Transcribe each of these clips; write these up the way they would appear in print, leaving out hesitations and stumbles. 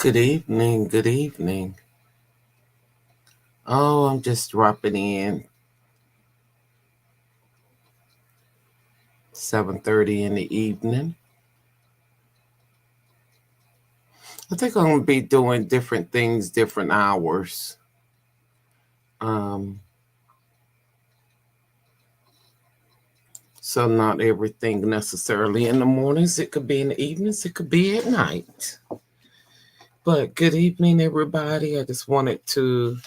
Good evening. Good evening. Oh, I'm just dropping in. 7:30 in the evening. I think I'm gonna be doing different things, different hours. Um, so not everything necessarily in the mornings. It could be in the evenings. It could be at night. But good evening, everybody. I just wanted to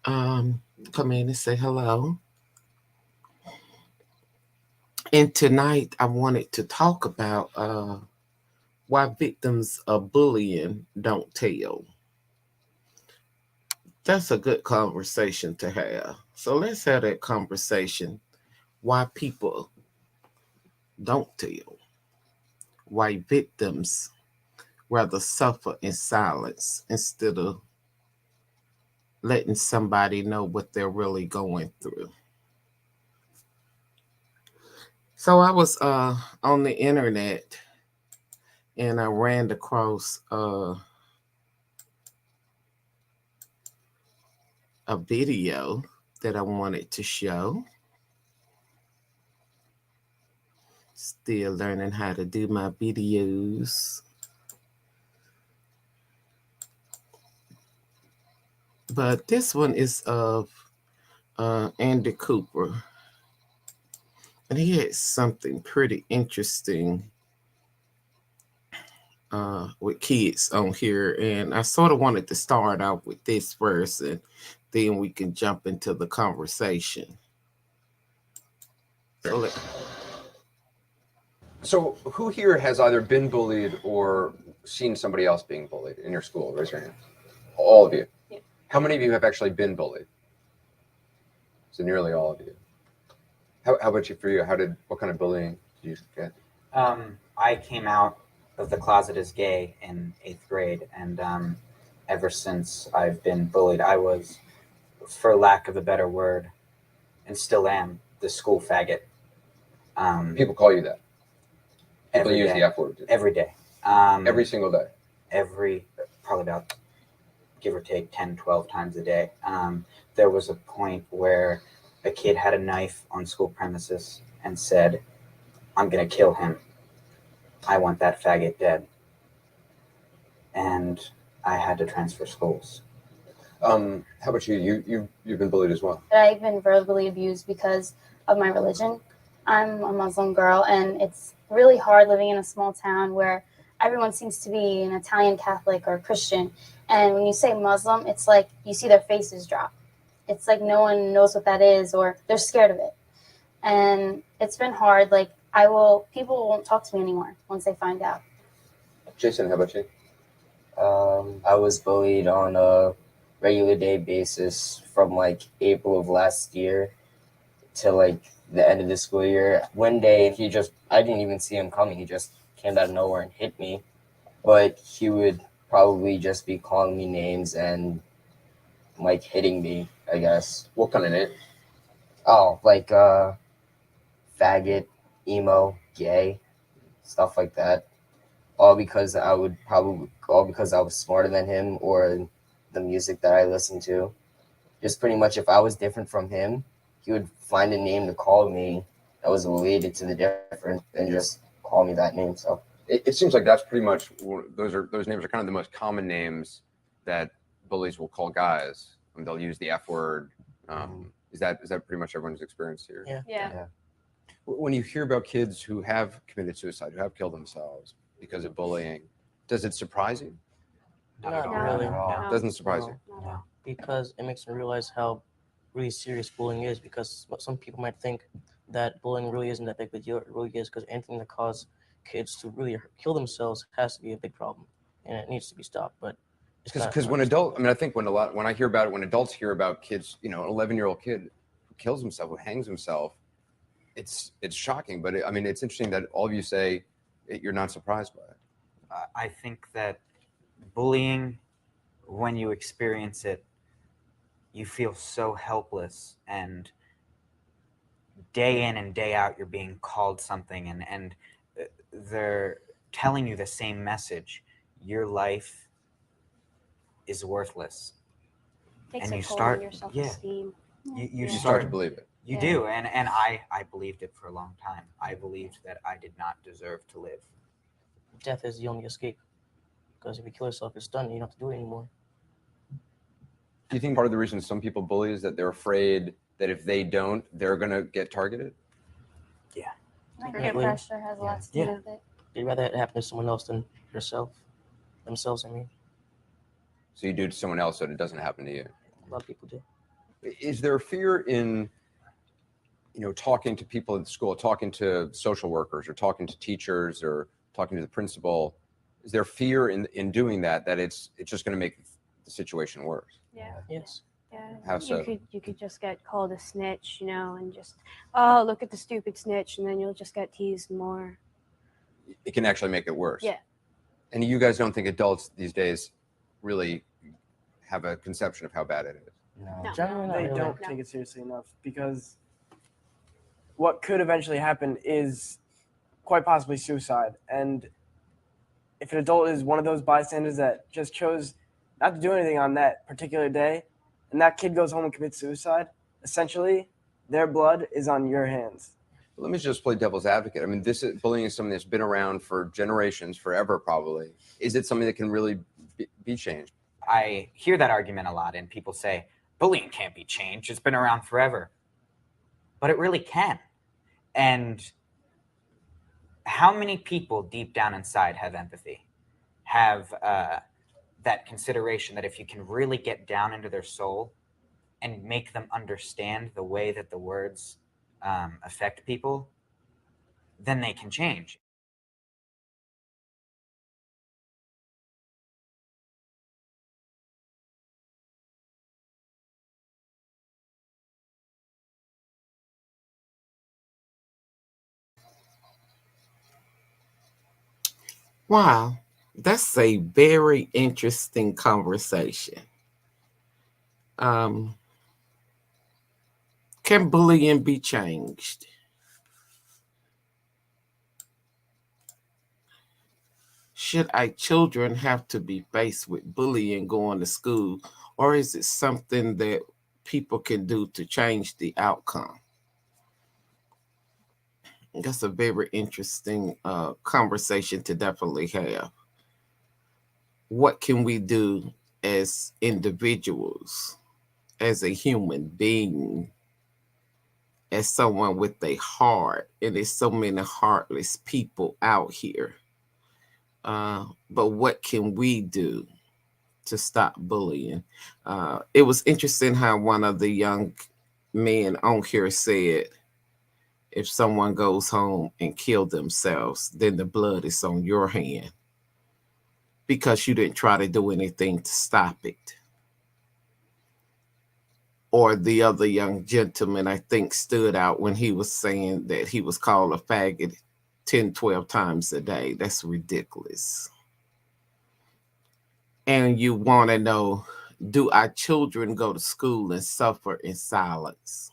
um, come in and say hello. And tonight, I wanted to talk about why victims of bullying don't tell. That's a good conversation to have. So let's have that conversation. Why people don't tell. Why victims rather suffer in silence instead of letting somebody know what they're really going through. So I was on the internet and I ran across a video that I wanted to show. Still learning how to do my videos. But this one is of Andy Cooper. And he had something pretty interesting with kids on here. And I sort of wanted to start out with this first, and then we can jump into the conversation. So, who here has either been bullied or seen somebody else being bullied in your school? Raise your hand. All of you. Yeah. How many of you have actually been bullied? So nearly all of you. How about you? For you, what kind of bullying did you get? I came out of the closet as gay in 8th grade, and ever since I've been bullied. I was, for lack of a better word, and still am, the school faggot. People call you that. People use the F word. Every day. Every single day. Probably about, give or take, 10, 12 times a day. There was a point where a kid had a knife on school premises and said, "I'm going to kill him. I want that faggot dead." And I had to transfer schools. How about you? You've been bullied as well. I've been verbally abused because of my religion. I'm a Muslim girl, and it's really hard living in a small town where everyone seems to be an Italian Catholic or Christian. And when you say Muslim, it's like you see their faces drop. It's like no one knows what that is, or they're scared of it. And it's been hard. Like people won't talk to me anymore once they find out. Jason, how about you? I was bullied on a regular day basis from like April of last year to like the end of the school year. One day I didn't even see him coming. He just came out of nowhere and hit me. But he would probably just be calling me names and like hitting me, I guess. What kind of name? Oh, like faggot, emo, gay, stuff like that. All because I was smarter than him or the music that I listened to. Just pretty much if I was different from him, he would find a name to call me that was related to the different and just call me that name. So it seems like that's pretty much those names are kind of the most common names that bullies will call guys. And they'll use the F word. Is that pretty much everyone's experience here? Yeah. When you hear about kids who have committed suicide, who have killed themselves because of bullying, does it surprise you? Not really. No. Doesn't surprise you? No. Because it makes me realize how really serious bullying is. Because some people might think that bullying really isn't that big of a deal. It really is, because anything that causes kids to really kill themselves has to be a big problem, and it needs to be stopped. But it's Because not when just- adult, I mean, I think when I hear about it, when adults hear about kids, you know, an 11-year-old kid who kills himself, who hangs himself, it's shocking. But I mean, it's interesting that all of you say you're not surprised by it. I think that bullying, when you experience it, you feel so helpless, and day in and day out you're being called something, and they're telling you the same message: your life is worthless. Takes And a you toll start- on your yeah. self-esteem. You You Yeah. start to believe it. You Yeah. do, and I believed it for a long time. I believed that I did not deserve to live. death is the only escape. Because if you kill yourself, it's done. You don't have to do it anymore. Do you think part of the reason some people bully is that they're afraid that if they don't, they're going to get targeted? I think Yeah. peer pressure has a lot to do Yeah. with it. You'd rather it happen to someone else than themselves. I mean, So you do it to someone else so it doesn't happen to you. a lot of people do. Is there a fear in, you know, talking to people at school, talking to social workers or talking to teachers or talking to the principal? Is there fear in doing that it's just going to make the situation worse? Yeah. Yes. Yeah. How so? You could just get called a snitch, you know, and just, oh, look at the stupid snitch, and then you'll just get teased more. It can actually make it worse. Yeah. And you guys don't think adults these days really have a conception of how bad it is? No. Generally, not They really. don't No. take it seriously enough, because what could eventually happen is quite possibly suicide. And if an adult is one of those bystanders that just chose not to do anything on that particular day, and that kid goes home and commits suicide, essentially their blood is on your hands. Let me just play devil's advocate. I mean, bullying is something that's been around for generations, forever probably. Is it something that can really be changed? I hear that argument a lot, and people say bullying can't be changed. It's been around forever. But it really can. And how many people deep down inside have empathy, have that consideration that if you can really get down into their soul and make them understand the way that the words affect people, then they can change. Wow, that's a very interesting conversation. Um, can bullying be changed? Should our children have to be faced with bullying going to school, or is it something that people can do to change the outcome? That's a very interesting conversation to definitely have. What can we do as individuals, as a human being, as someone with a heart? And there's so many heartless people out here. But what can we do to stop bullying? It was interesting how one of the young men on here said, if someone goes home and kill themselves, then the blood is on your hand because you didn't try to do anything to stop it. Or the other young gentleman, I think, stood out when he was saying that he was called a faggot 10, 12 times a day. That's ridiculous. And you want to know, do our children go to school and suffer in silence?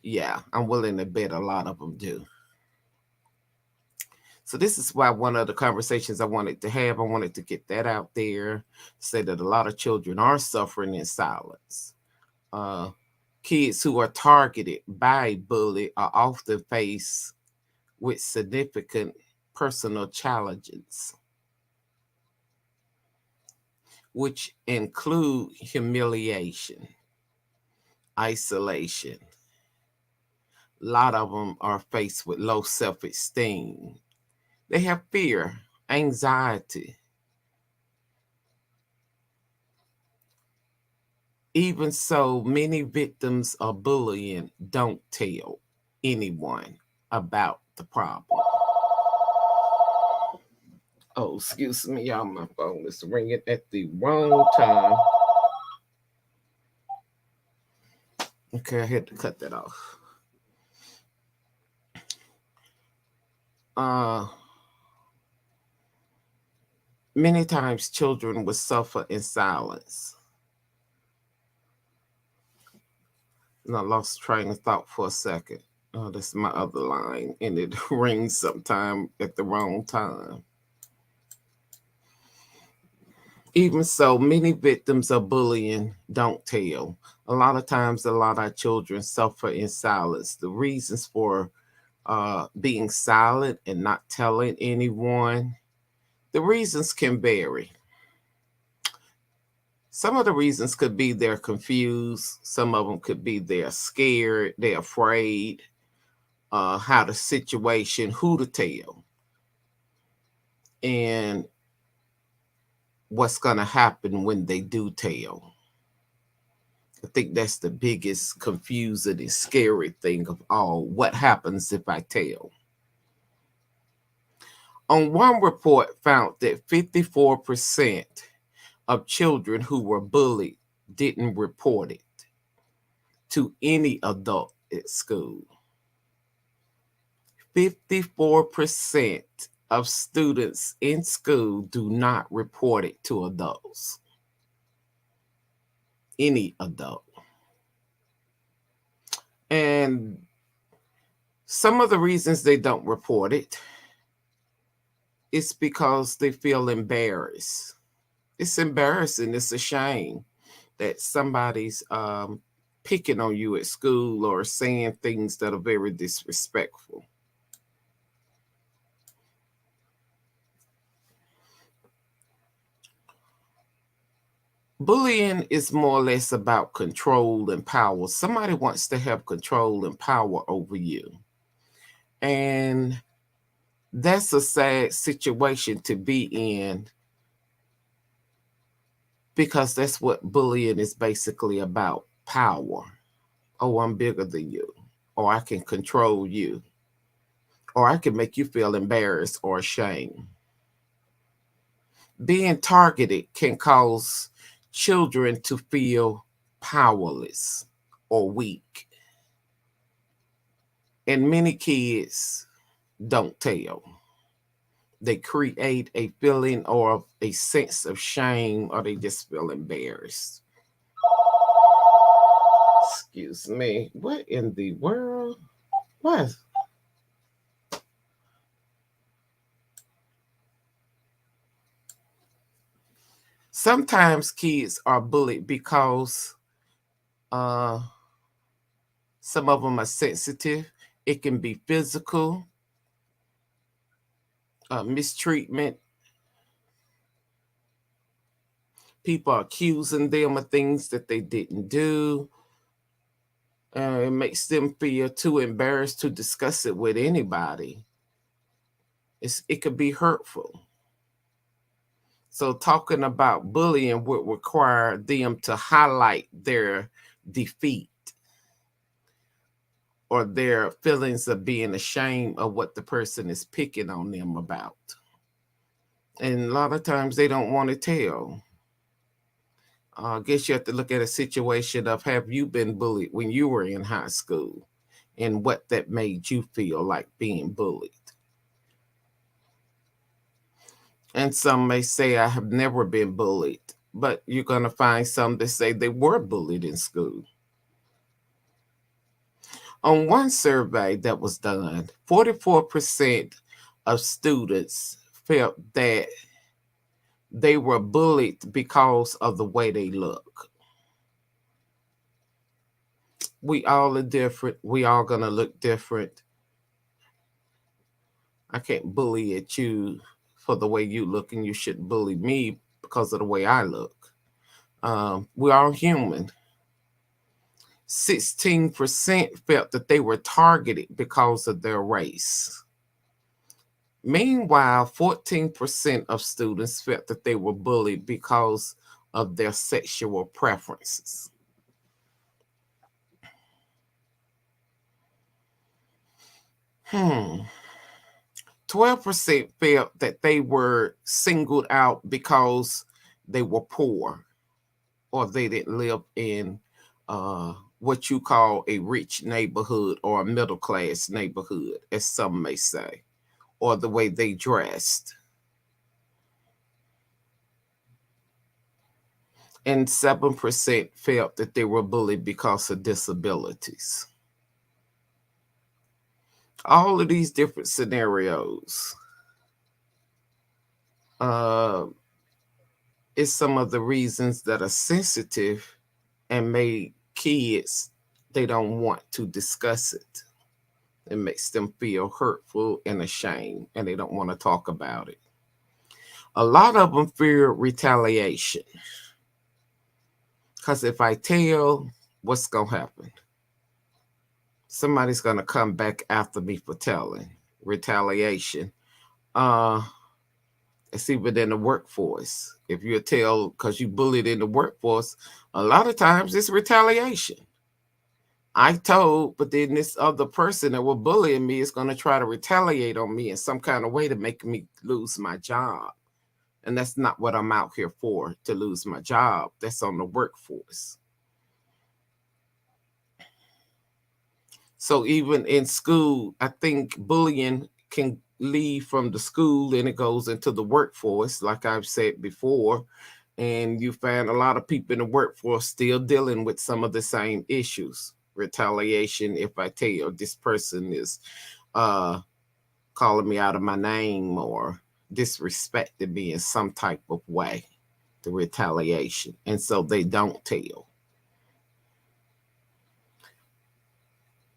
Yeah, I'm willing to bet a lot of them do. So this is why one of the conversations I wanted to have, I wanted to get that out there, say that a lot of children are suffering in silence. Kids who are targeted by bully are often faced with significant personal challenges, which include humiliation, isolation. A lot of them are faced with low self-esteem. They have fear, anxiety. Even so, many victims of bullying don't tell anyone about the problem. Oh, excuse me, y'all. My phone is ringing at the wrong time. Okay, I had to cut that off. Many times children will suffer in silence. And I lost train of thought for a second. Oh, that's my other line, and it rings sometime at the wrong time. Even so, many victims of bullying don't tell. A lot of times, a lot of children suffer in silence. The reasons for being silent and not telling anyone, the reasons can vary. Some of the reasons could be they're confused. Some of them could be they're scared, they're afraid, how the situation, who to tell, and what's going to happen when they do tell. I think that's the biggest confusing and scary thing of all. What happens if I tell? On one report found that 54% of children who were bullied didn't report it to any adult at school. 54% of students in school do not report it to adults. Any adult. And some of the reasons they don't report it is because they feel embarrassed. It's embarrassing. It's a shame that somebody's picking on you at school or saying things that are very disrespectful. Bullying is more or less about control and power. Somebody wants to have control and power over you. And that's a sad situation to be in, because that's what bullying is basically about, power. Oh, I'm bigger than you, or I can control you, or I can make you feel embarrassed or ashamed. Being targeted can cause children to feel powerless or weak. And many kids don't tell. They create a feeling or a sense of shame, or they just feel embarrassed. Excuse me. What in the world? What? Sometimes kids are bullied because some of them are sensitive. It can be physical, mistreatment. People are accusing them of things that they didn't do. It makes them feel too embarrassed to discuss it with anybody. It could be hurtful. So talking about bullying would require them to highlight their defeat or their feelings of being ashamed of what the person is picking on them about. And a lot of times they don't want to tell. I guess you have to look at a situation of, have you been bullied when you were in high school, and what that made you feel like being bullied. And some may say, I have never been bullied, but you're going to find some that say they were bullied in school. On one survey that was done, 44% of students felt that they were bullied because of the way they look. We all are different. We all going to look different. I can't bully at you for the way you look, and you shouldn't bully me because of the way I look. We're all human. 16% felt that they were targeted because of their race. Meanwhile, 14% of students felt that they were bullied because of their sexual preferences. 12% felt that they were singled out because they were poor or they didn't live in what you call a rich neighborhood or a middle class neighborhood, as some may say, or the way they dressed. And 7% felt that they were bullied because of disabilities. All of these different scenarios is some of the reasons that are sensitive and make kids, they don't want to discuss it. It makes them feel hurtful and ashamed, and they don't want to talk about it. A lot of them fear retaliation. Because if I tell, what's going to happen? Somebody's going to come back after me for telling. Retaliation. It's even in the workforce. If you tell because you bullied in the workforce, a lot of times it's retaliation. I told, but then this other person that was bullying me is going to try to retaliate on me in some kind of way to make me lose my job. And that's not what I'm out here for, to lose my job. That's on the workforce. So even in school, I think bullying can leave from the school and it goes into the workforce, like I've said before. And you find a lot of people in the workforce still dealing with some of the same issues. Retaliation, if I tell you this person is calling me out of my name or disrespected me in some type of way, the retaliation. And so they don't tell.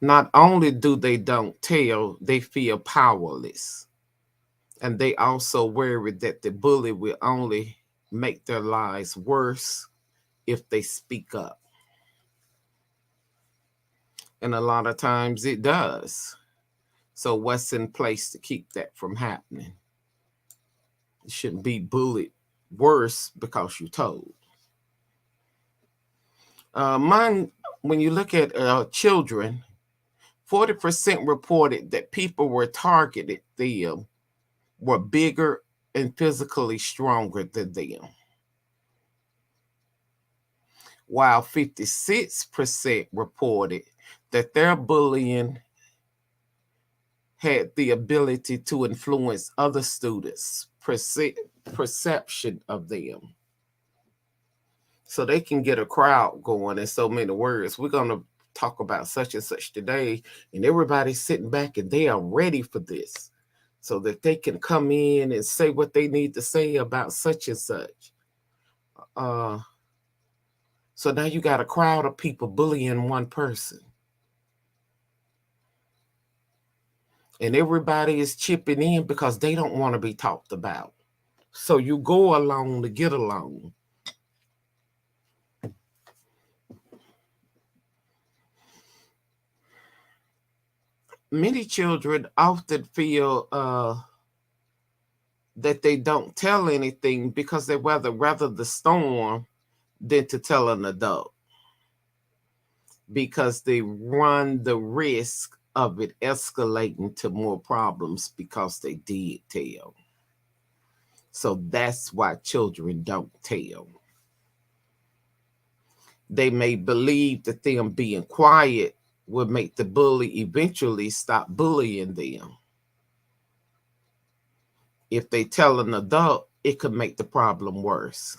Not only do they don't tell, they feel powerless. And they also worry that the bully will only make their lives worse if they speak up. And a lot of times it does. So what's in place to keep that from happening? You shouldn't be bullied worse because you told. When you look at children, 40% reported that people were targeted them were bigger and physically stronger than them, while 56% reported that their bullying had the ability to influence other students' perception of them. So they can get a crowd going in so many words. We're going to talk about such and such today, and everybody's sitting back and they are ready for this so that they can come in and say what they need to say about such and such. So now you got a crowd of people bullying one person. And everybody is chipping in because they don't want to be talked about. So you go along to get along. Many children often feel that they don't tell anything because they rather the storm than to tell an adult, because they run the risk of it escalating to more problems because they did tell. So that's why children don't tell. They may believe that them being quiet will make the bully eventually stop bullying them. If they tell an adult, it could make the problem worse.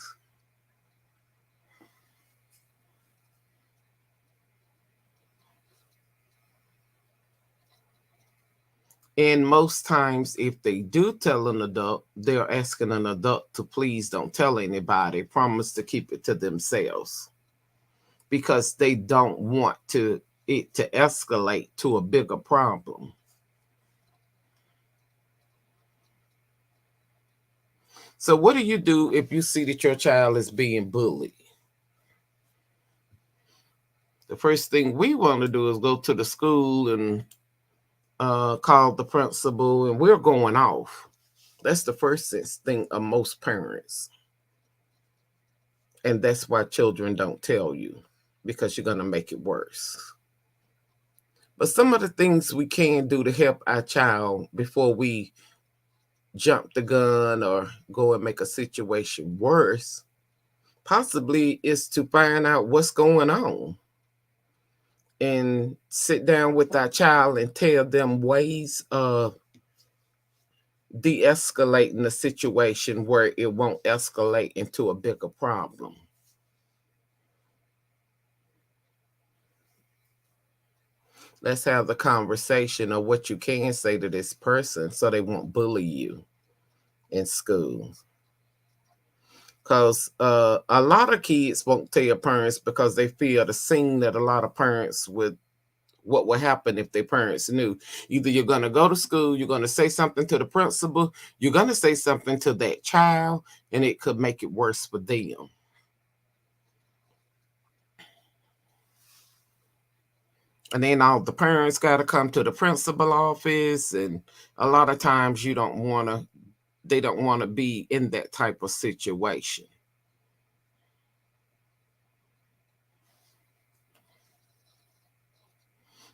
And most times, if they do tell an adult, they're asking an adult to please don't tell anybody, promise to keep it to themselves, because they don't want it to escalate to a bigger problem. So what do you do if you see that your child is being bullied? The first thing we want to do is go to the school and call the principal, and we're going off. That's the first thing of most parents. And that's why children don't tell you, because you're going to make it worse. But some of the things we can do to help our child before we jump the gun or go and make a situation worse. Possibly is to find out what's going on and sit down with our child and tell them ways of de-escalating the situation where it won't escalate into a bigger problem. Let's have the conversation of what you can say to this person so they won't bully you in school. Because a lot of kids won't tell parents because they fear the scene that a lot of parents would, what would happen if their parents knew. Either you're going to go to school, you're going to say something to the principal, you're going to say something to that child, and it could make it worse for them. And then all the parents got to come to the principal office, and a lot of times they don't want to be in that type of situation.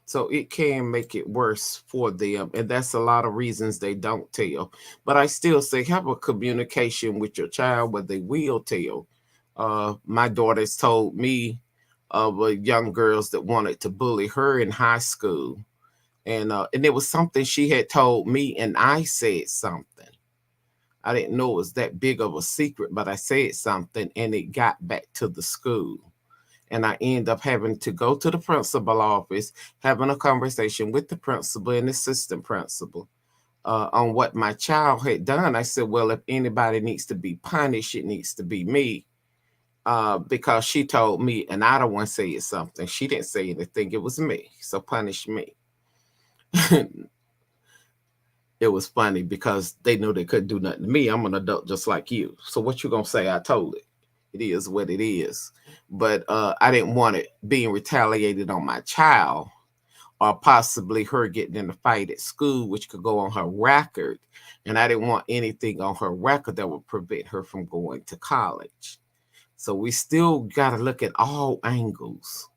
So it can make it worse for them. And that's a lot of reasons they don't tell. But I still say have a communication with your child where they will tell. My daughter's told me of young girls that wanted to bully her in high school. And it was something she had told me, and I said something. I didn't know it was that big of a secret, but I said something, and it got back to the school. And I end up having to go to the principal office, having a conversation with the principal and assistant principal on what my child had done. I said, well, if anybody needs to be punished, it needs to be me. Because she told me, and I don't want to say something. She didn't say anything. It was me. So punish me. It was funny because they knew they couldn't do nothing to me. I'm an adult just like you. So what you going to say? I told it. It is what it is. But I didn't want it being retaliated on my child, or possibly her getting in a fight at school, which could go on her record. And I didn't want anything on her record that would prevent her from going to college. So we still got to look at all angles.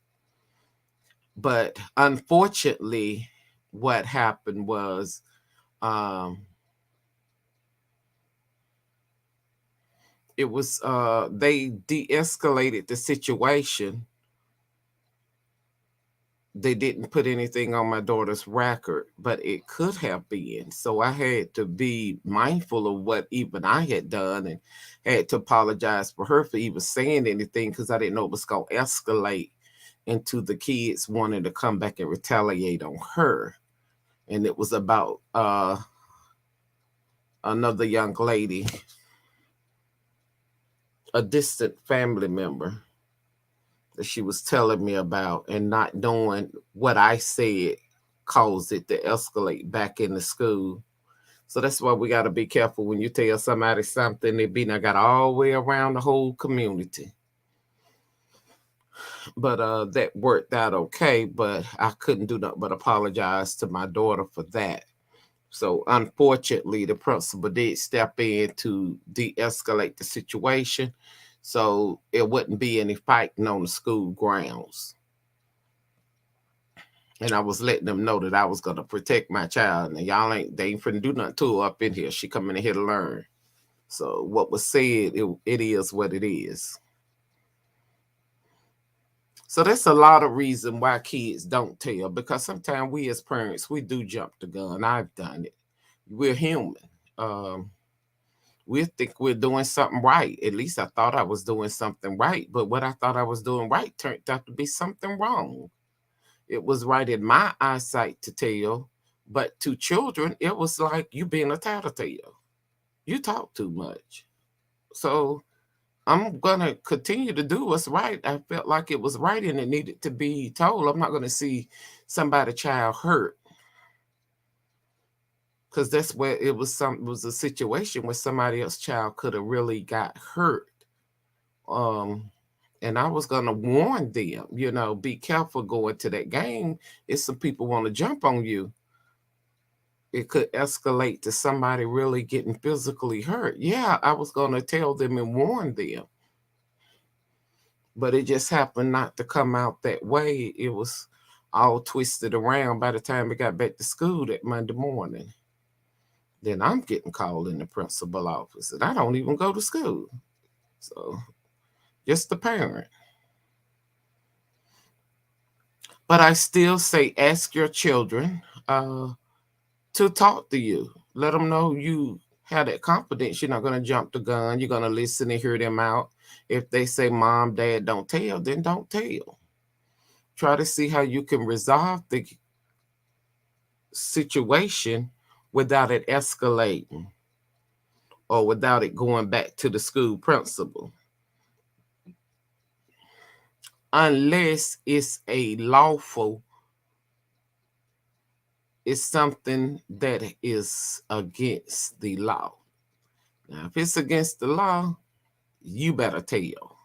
But unfortunately, what happened was it was they de-escalated the situation. They didn't put anything on my daughter's record, but it could have been. So I had to be mindful of what even I had done, and had to apologize for her for even saying anything, because I didn't know it was going to escalate into the kids wanting to come back and retaliate on her. And it was about another young lady, a distant family member that she was telling me about, and not knowing what I said caused it to escalate back in the school. So that's why we got to be careful when you tell somebody something, they be not got all the way around the whole community. But that worked out okay, but I couldn't do nothing but apologize to my daughter for that. So unfortunately, the principal did step in to de-escalate the situation, so it wouldn't be any fighting on the school grounds. And I was letting them know that I was going to protect my child. And they ain't finna do nothing to her up in here. She coming in here to learn. So what was said, it is what it is. So that's a lot of reason why kids don't tell, because sometimes we as parents, we do jump the gun. I've done it. We're human. We think we're doing something right. At least I thought I was doing something right. But what I thought I was doing right turned out to be something wrong. It was right in my eyesight to tell, but to children, it was like you being a tattletale. You talk too much. So I'm going to continue to do what's right. I felt like it was right and it needed to be told. I'm not going to see somebody's child hurt, because that's where it was a situation where somebody else's child could have really got hurt. And I was going to warn them, be careful going to that game. If some people want to jump on you, it could escalate to somebody really getting physically hurt. Yeah, I was going to tell them and warn them. But it just happened not to come out that way. It was all twisted around by the time we got back to school that Monday morning. then I'm getting called in the principal office, and I don't even go to school. So just the parent. But I still say ask your children to talk to you. Let them know you have that confidence. You're not going to jump the gun. You're going to listen and hear them out. If they say, Mom, Dad, don't tell, then don't tell. Try to see how you can resolve the situation without it escalating or without it going back to the school principal. Unless it's a lawful, it's something that is against the law. Now, if it's against the law, you better tell.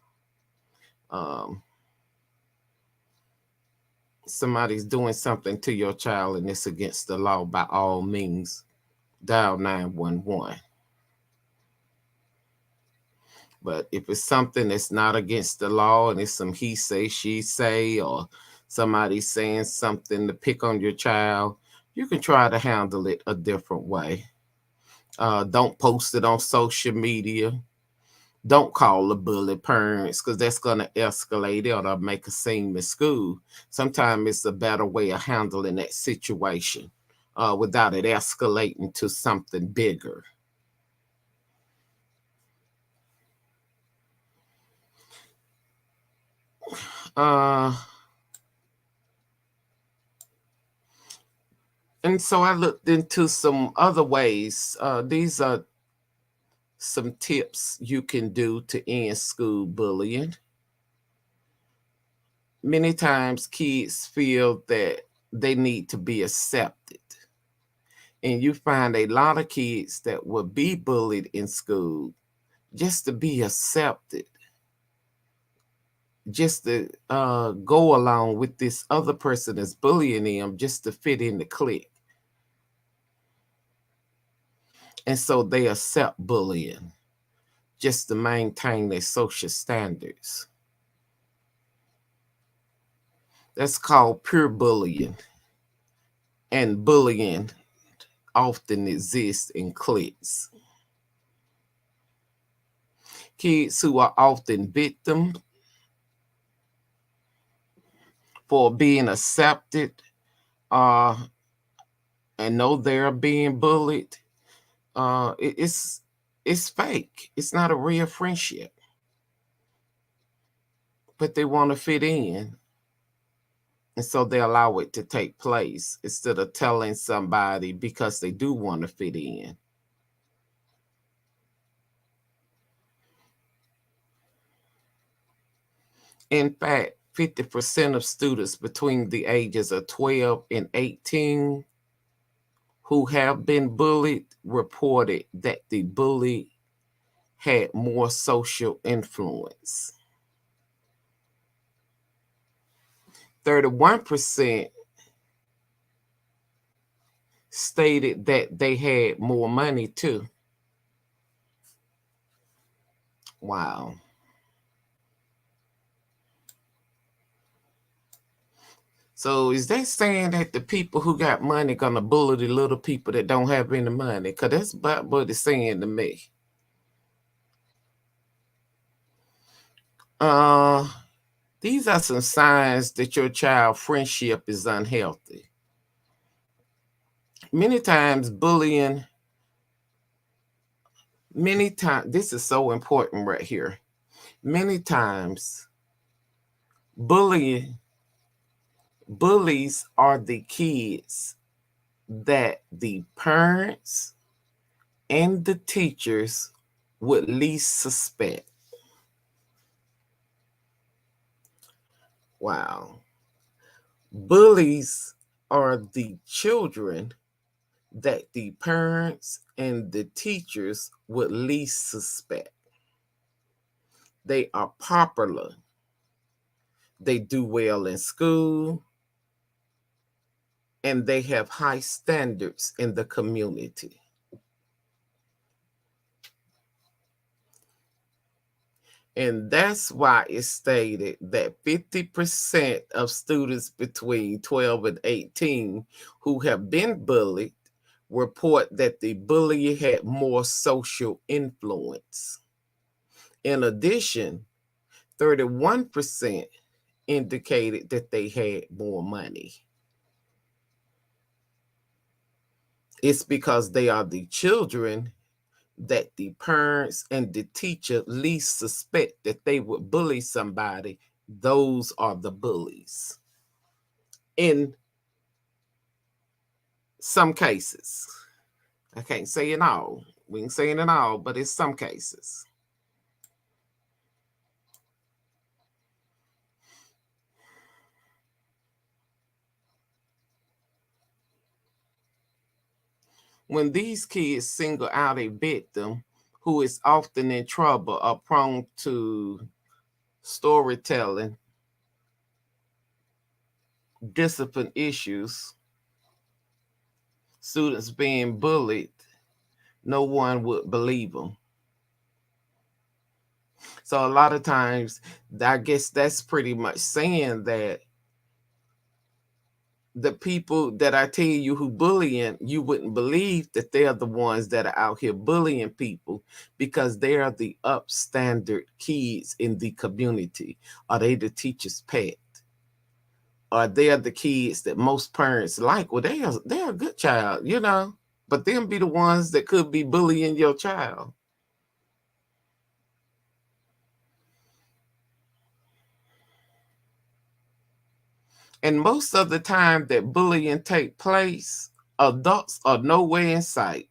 Somebody's doing something to your child and it's against the law, by all means, dial 911. But if it's something that's not against the law and it's some he say, she say, or somebody saying something to pick on your child, you can try to handle it a different way. Don't post it on social media. Don't call the bully parents, because that's going to escalate it or make a scene in school. Sometimes it's a better way of handling that situation without it escalating to something bigger. And so I looked into some other ways. These are some tips you can do to end school bullying. Many times kids feel that they need to be accepted. And you find a lot of kids that will be bullied in school just to be accepted, just to go along with this other person that's bullying them, just to fit in the clique. And so they accept bullying just to maintain their social standards. That's called pure bullying. And bullying often exists in cliques. Kids who are often victims for being accepted and know they're being bullied, it's fake. It's not a real friendship. But they want to fit in. And so they allow it to take place instead of telling somebody because they do want to fit in. In fact, 50% of students between the ages of 12 and 18 who have been bullied reported that the bully had more social influence. 31% stated that they had more money too. Wow. So is that saying that the people who got money gonna bully the little people that don't have any money? Because that's about what it's saying to me. These are some signs that your child friendship is unhealthy. Many times bullying, this is so important right here. Many times bullies are the kids that the parents and the teachers would least suspect. Wow. Bullies are the children that the parents and the teachers would least suspect. They are popular. They do well in school. And they have high standards in the community. And that's why it's stated that 50% of students between 12 and 18 who have been bullied report that the bully had more social influence. In addition, 31% indicated that they had more money. It's because they are the children that the parents and the teacher least suspect that they would bully somebody. Those are the bullies. In some cases, I can't say in all. We can say it in all, but in some cases. When these kids single out a victim who is often in trouble or prone to storytelling, discipline issues, students being bullied, no one would believe them. So a lot of times, I guess that's pretty much saying that the people that I tell you who bullying, you wouldn't believe that they're the ones that are out here bullying people because they are the upstandard kids in the community. Are they the teacher's pet? Or they're the kids that most parents like? Well, they're a good child, you know, but them be the ones that could be bullying your child. And most of the time that bullying take place, adults are nowhere in sight.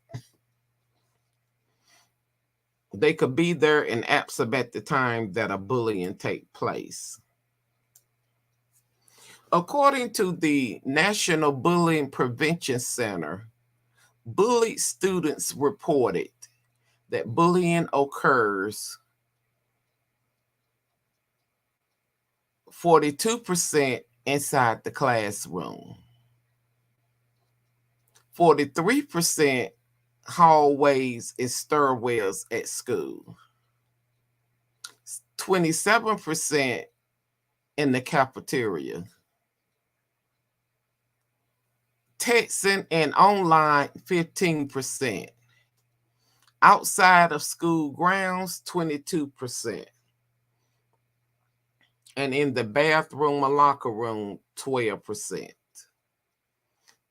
They could be there and absent at the time that a bullying take place. According to the National Bullying Prevention Center, bullied students reported that bullying occurs 42% inside the classroom, 43% hallways and stairwells at school, 27% in the cafeteria, texting and online 15%, outside of school grounds 22%, and in the bathroom or locker room 12%.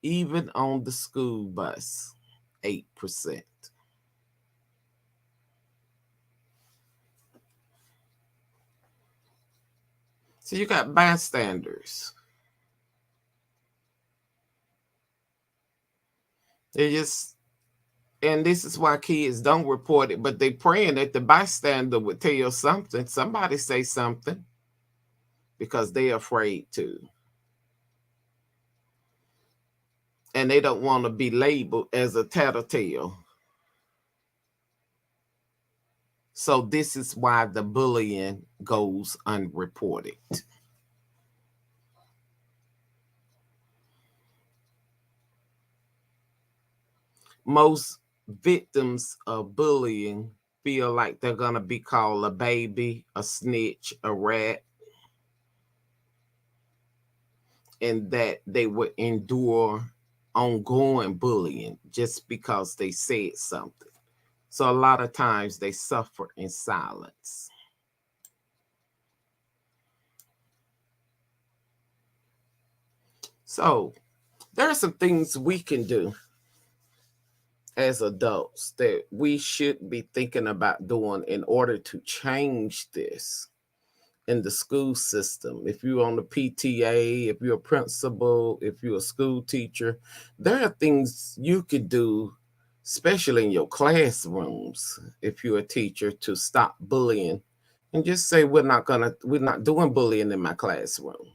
Even on the school bus 8%. So you got bystanders. They just, and this is why kids don't report it, but they praying that the bystander would tell something, somebody say something, because they're afraid to. And they don't want to be labeled as a tattletale. So this is why the bullying goes unreported. Most victims of bullying feel like they're going to be called a baby, a snitch, a rat, and that they would endure ongoing bullying just because they said something. So a lot of times they suffer in silence. So there are some things we can do as adults that we should be thinking about doing in order to change this in the school system. If you're on the PTA, if you're a principal, if you're a school teacher, there are things you could do, especially in your classrooms, if you're a teacher, to stop bullying and just say, we're not doing bullying in my classroom.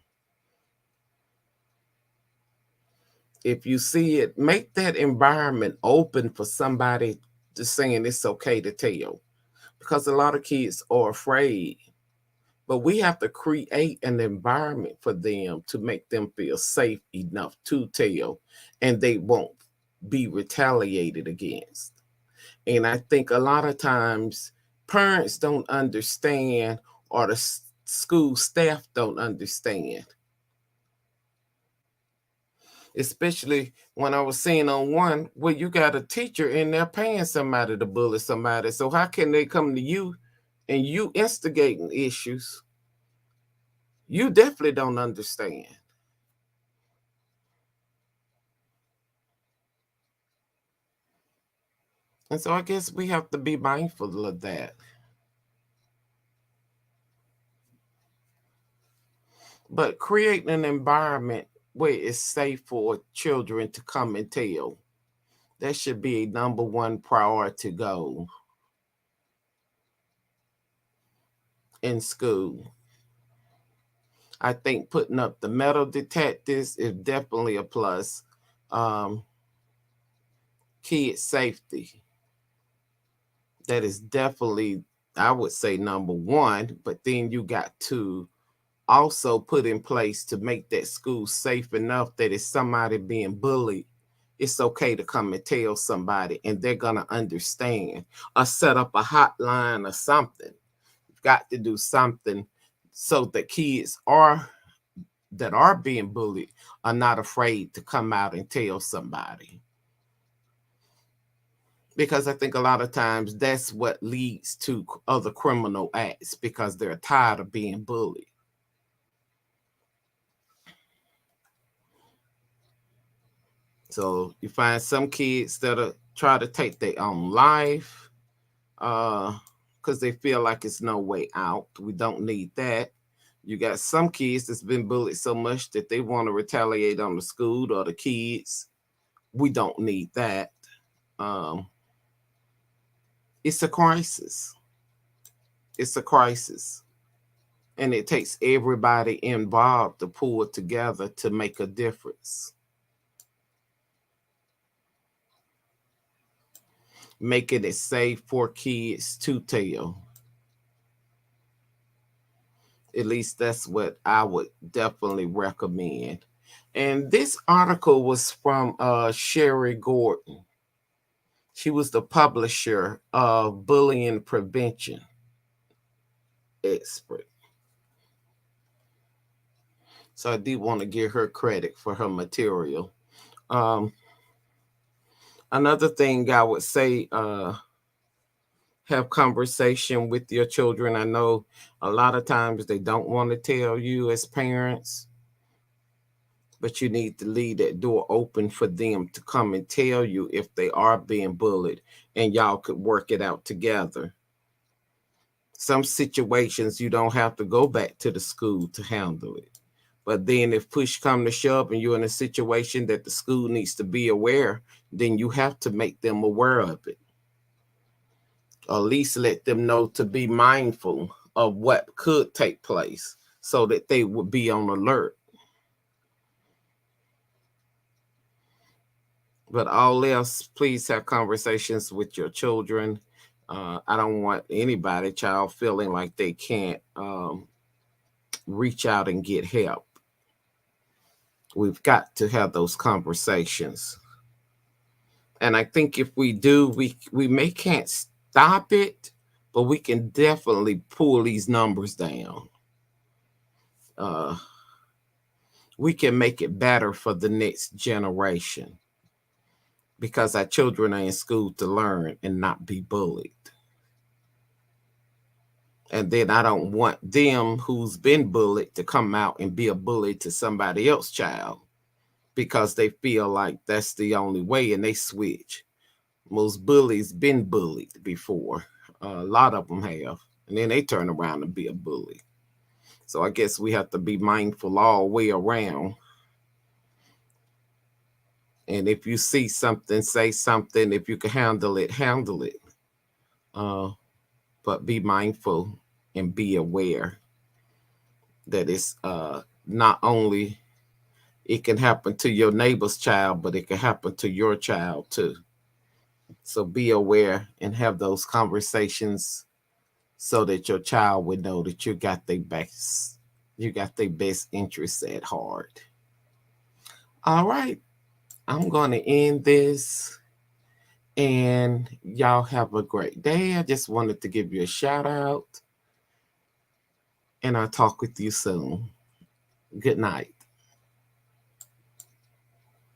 If you see it, make that environment open for somebody to saying it's okay to tell, because a lot of kids are afraid. But we have to create an environment for them to make them feel safe enough to tell, and they won't be retaliated against. And I think a lot of times parents don't understand, or the school staff don't understand. especially when I was seeing on one where you got a teacher in there paying somebody to bully somebody. So how can they come to you and you instigating issues? You definitely don't understand. And so I guess we have to be mindful of that. But creating an environment where it's safe for children to come and tell, that should be a number one priority goal in school. I think putting up the metal detectors is definitely a plus. Kid safety, that is definitely, I would say, number one. But then you got to also put in place to make that school safe enough that if somebody being bullied, it's okay to come and tell somebody and they're going to understand, or set up a hotline or something. You've got to do something so that kids that are being bullied are not afraid to come out and tell somebody. Because I think a lot of times that's what leads to other criminal acts, because they're tired of being bullied. So you find some kids that try to take their own life because they feel like it's no way out. We don't need that. You got some kids that's been bullied so much that they want to retaliate on the school or the kids. We don't need that. It's a crisis. It's a crisis. And it takes everybody involved to pull it together to make a difference. Making it safe for kids to tell. At least that's what I would definitely recommend. And this article was from Sherry Gordon. She was the publisher of Bullying Prevention Expert. So I do want to give her credit for her material. Another thing I would say, have conversation with your children. I know a lot of times they don't want to tell you as parents, but you need to leave that door open for them to come and tell you if they are being bullied, and y'all could work it out together. Some situations you don't have to go back to the school to handle it. But then if push come to shove and you're in a situation that the school needs to be aware, then you have to make them aware of it. Or at least let them know to be mindful of what could take place so that they would be on alert. But all else, please have conversations with your children. I don't want anybody, child, feeling like they can't reach out and get help. We've got to have those conversations. And I think if we do, we can't stop it, but we can definitely pull these numbers down. We can make it better for the next generation, because our children are in school to learn and not be bullied. And then I don't want them who's been bullied to come out and be a bully to somebody else's child, because they feel like that's the only way and they switch. Most bullies been bullied before. A lot of them have. And then they turn around and be a bully. So I guess we have to be mindful all the way around. And if you see something, say something. If you can handle it, handle it. But be mindful and be aware that it's not only it can happen to your neighbor's child, but it can happen to your child too. So be aware and have those conversations so that your child would know that you got their best interests at heart. All right. I'm going to end this, and y'all have a great day. I just wanted to give you a shout out, and I'll talk with you soon. Good night.